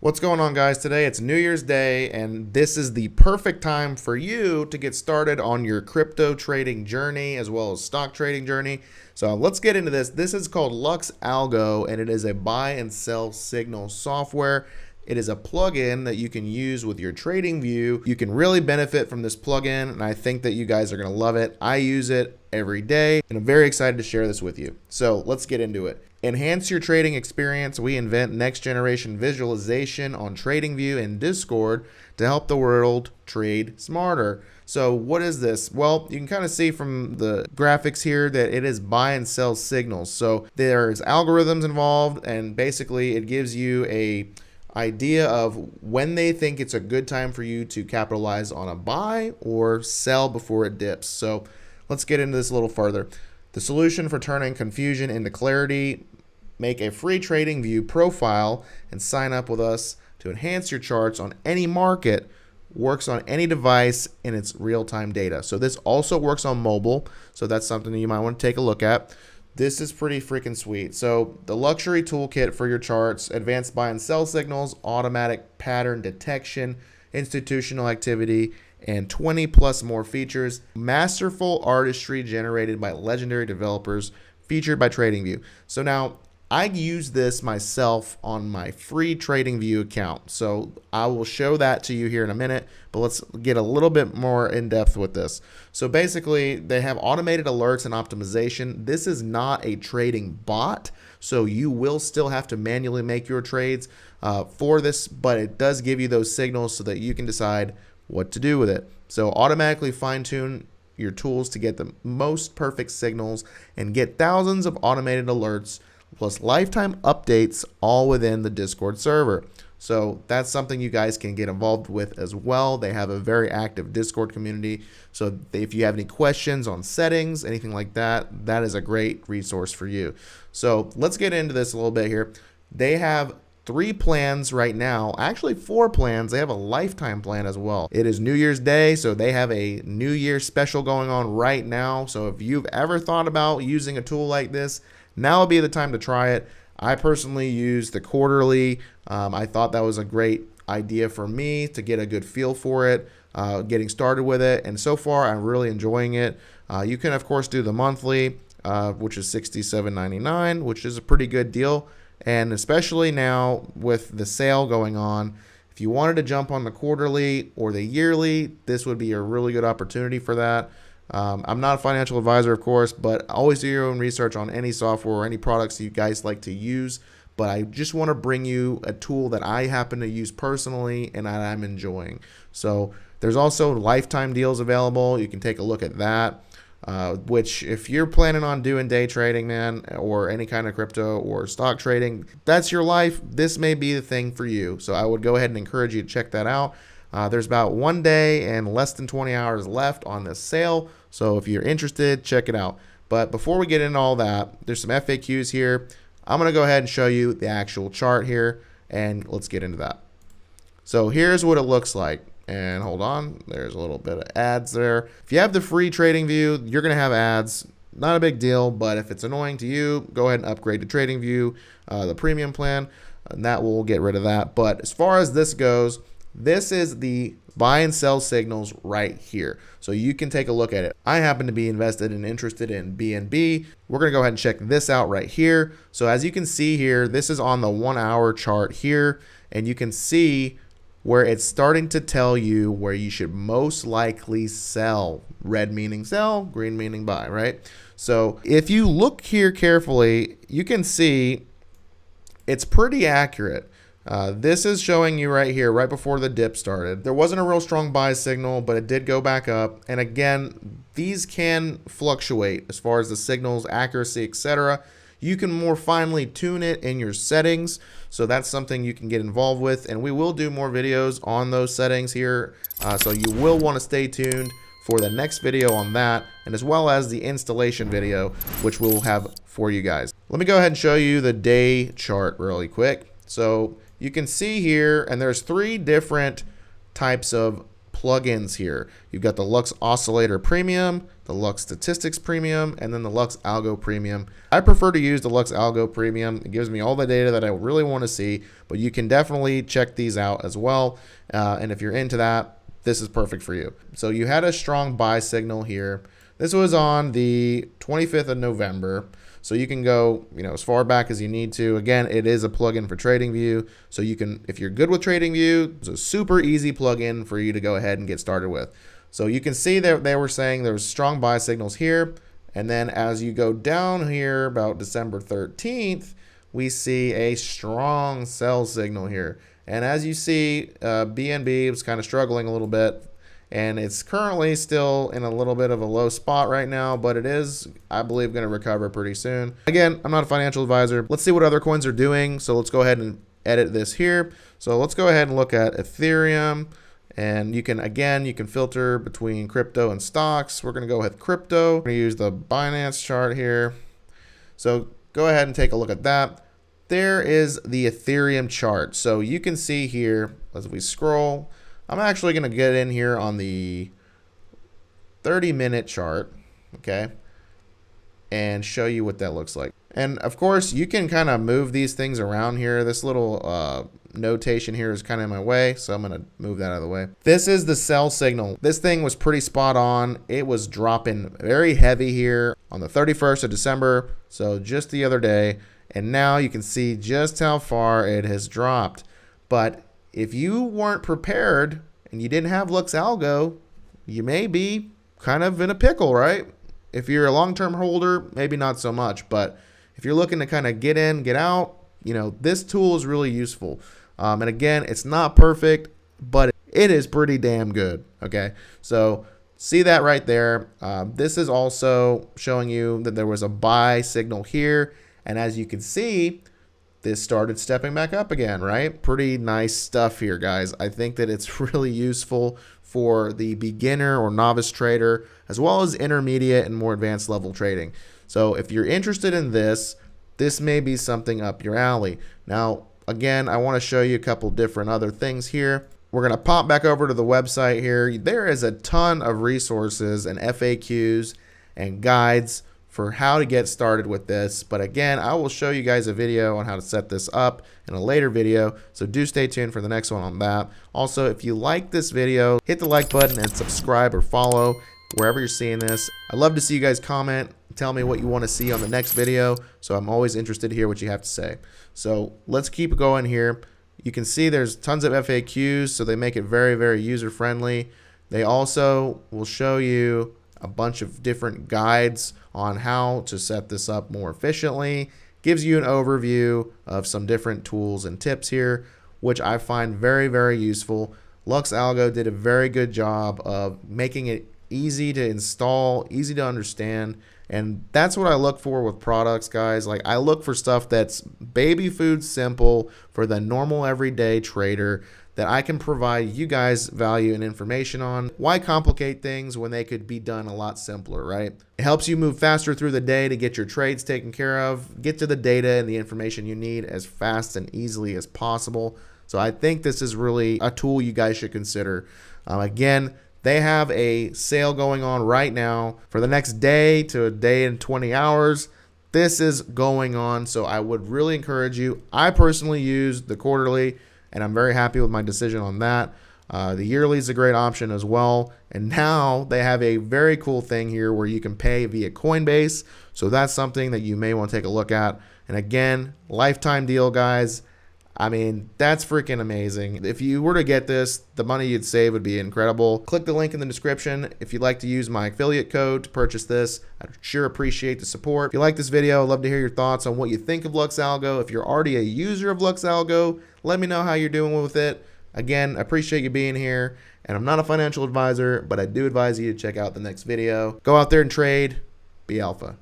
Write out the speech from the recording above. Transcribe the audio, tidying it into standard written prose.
What's going on, guys? Today it's New Year's Day, and this is the perfect time for you to get started on your crypto trading journey as well as stock trading journey. So let's get into this. This is called Lux Algo, and it is a buy and sell signal software. It is a plugin that you can use with your Tradingview. You can really benefit from this plugin, and I think that you guys are going to love it. I use it every day, and I'm very excited to share this with you. So let's get into it. Enhance your trading experience. We invent next generation visualization on TradingView and Discord to help the world trade smarter. So what is this? Well, you can kind of see from the graphics here that it is buy and sell signals. So there's algorithms involved, and basically it gives you a idea of when they think it's a good time for you to capitalize on a buy or sell before it dips. So let's get into this a little further. The solution for turning confusion into clarity: make a free TradingView profile and sign up with us to enhance your charts on any market. Works on any device and it's real-time data. So this also works on mobile, so that's something that you might want to take a look at. This is pretty freaking sweet. So the luxury toolkit for your charts: advanced buy and sell signals, automatic pattern detection, institutional activity, and 20 plus more features. Masterful artistry generated by legendary developers, featured by TradingView. So now I use this myself on my free TradingView account. So I will show that to you here in a minute, but let's get a little bit more in depth with this. So basically they have automated alerts and optimization. This is not a trading bot, so you will still have to manually make your trades for this, but it does give you those signals so that you can decide what to do with it. So automatically fine tune your tools to get the most perfect signals and get thousands of automated alerts plus lifetime updates all within the Discord server. So that's something you guys can get involved with as well. They have a very active Discord community. So if you have any questions on settings, anything like that, that is a great resource for you. So let's get into this a little bit here. They have 3 plans right now, actually 4 plans. They have a lifetime plan as well. It is New Year's Day, so they have a New Year special going on right now. So if you've ever thought about using a tool like this, now would be the time to try it. I personally use the quarterly. I thought that was a great idea for me to get a good feel for it, getting started with it. And so far, I'm really enjoying it. You can, of course, do the monthly, which is $67.99, which is a pretty good deal. And especially now with the sale going on, if you wanted to jump on the quarterly or the yearly, this would be a really good opportunity for that. I'm not a financial advisor, of course, but always do your own research on any software or any products you guys like to use. But I just want to bring you a tool that I happen to use personally and that I'm enjoying. So there's also lifetime deals available. You can take a look at that. Which if you're planning on doing day trading, man, or any kind of crypto or stock trading, that's your life. This may be the thing for you. So I would go ahead and encourage you to check that out. There's about 1 day and less than 20 hours left on this sale. So if you're interested, check it out. But before we get into all that, there's some FAQs here. I'm going to go ahead and show you the actual chart here, and let's get into that. So here's what it looks like. And hold on, there's a little bit of ads there. If you have the free TradingView, you're going to have ads. Not a big deal, but if it's annoying to you, go ahead and upgrade to TradingView, the premium plan, and that will get rid of that. But as far as this goes, this is the buy and sell signals right here. So you can take a look at it. I happen to be invested and interested in BNB. We're going to go ahead and check this out right here. So as you can see here, this is on the 1 hour chart here, and you can see where it's starting to tell you where you should most likely sell. Red meaning sell, green meaning buy, right? So if you look here carefully, you can see it's pretty accurate. This is showing you right here, right before the dip started. There wasn't a real strong buy signal, but it did go back up. And again, these can fluctuate as far as the signal's accuracy, etc. You can more finely tune it in your settings. So that's something you can get involved with. And we will do more videos on those settings here. So you will want to stay tuned for the next video on that, and as well as the installation video, which we'll have for you guys. Let me go ahead and show you the day chart really quick. So you can see here, and there's 3 different types of plugins here. You've got the Lux Oscillator Premium, the Lux Statistics Premium, and then the Lux Algo Premium. I prefer to use the Lux Algo Premium. It gives me all the data that I really want to see, but you can definitely check these out as well. And if you're into that, this is perfect for you. So you had a strong buy signal here. This was on the 25th of November. So you can go, as far back as you need to. Again, it is a plugin for Tradingview. So you can, if you're good with Tradingview, it's a super easy plugin for you to go ahead and get started with. So you can see that they were saying there's strong buy signals here. And then as you go down here about December 13th, we see a strong sell signal here. And as you see, BNB was kind of struggling a little bit. And it's currently still in a little bit of a low spot right now, but it is, I believe, going to recover pretty soon. Again, I'm not a financial advisor. Let's see what other coins are doing. So let's go ahead and edit this here. So let's go ahead and look at Ethereum. And you can filter between crypto and stocks. We're going to go with crypto. We're going to use the Binance chart here. So go ahead and take a look at that. There is the Ethereum chart. So you can see here as we scroll, I'm actually going to get in here on the 30-minute chart, okay, and show you what that looks like. And of course, you can kind of move these things around here. This little notation here is kind of in my way, so I'm going to move that out of the way. This is the sell signal. This thing was pretty spot on. It was dropping very heavy here on the 31st of December, so just the other day. And now you can see just how far it has dropped. But if you weren't prepared and you didn't have Lux Algo, you may be kind of in a pickle, right? If you're a long-term holder, maybe not so much. But if you're looking to kind of get in, get out, this tool is really useful. And again, it's not perfect, but it is pretty damn good, okay? So see that right there. This is also showing you that there was a buy signal here. And as you can see, this started stepping back up again, right? Pretty nice stuff here, guys. I think that it's really useful for the beginner or novice trader, as well as intermediate and more advanced level trading. So if you're interested in this, this may be something up your alley. Now, again, I want to show you a couple different other things here. We're going to pop back over to the website here. There is a ton of resources and FAQs and guides for how to get started with this. But again, I will show you guys a video on how to set this up in a later video. So do stay tuned for the next one on that. Also, if you like this video, hit the like button and subscribe or follow wherever you're seeing this. I'd love to see you guys comment, tell me what you want to see on the next video. So I'm always interested to hear what you have to say. So let's keep going here. You can see there's tons of FAQs, so they make it very, very user friendly. They also will show you a bunch of different guides on how to set this up more efficiently. Gives you an overview of some different tools and tips here, which I find very, very useful. Lux Algo did a very good job of making it easy to install, easy to understand, and that's what I look for with products, guys. Like, I look for stuff that's baby food simple for the normal everyday trader that I can provide you guys value and information on. Why complicate things when they could be done a lot simpler, right? It helps you move faster through the day to get your trades taken care of, get to the data and the information you need as fast and easily as possible. So I think this is really a tool you guys should consider. Again, they have a sale going on right now for the next day to a day and 20 hours. This is going on, so I would really encourage you. I personally use the quarterly, and I'm very happy with my decision on that. The yearly is a great option as well. And now they have a very cool thing here where you can pay via Coinbase. So that's something that you may want to take a look at. And again, lifetime deal, guys. I mean, that's freaking amazing. If you were to get this, the money you'd save would be incredible. Click the link in the description if you'd like to use my affiliate code to purchase this. I'd sure appreciate the support. If you like this video, I'd love to hear your thoughts on what you think of Lux Algo. If you're already a user of Lux Algo, let me know how you're doing with it. Again, I appreciate you being here. And I'm not a financial advisor, but I do advise you to check out the next video. Go out there and trade. Be alpha.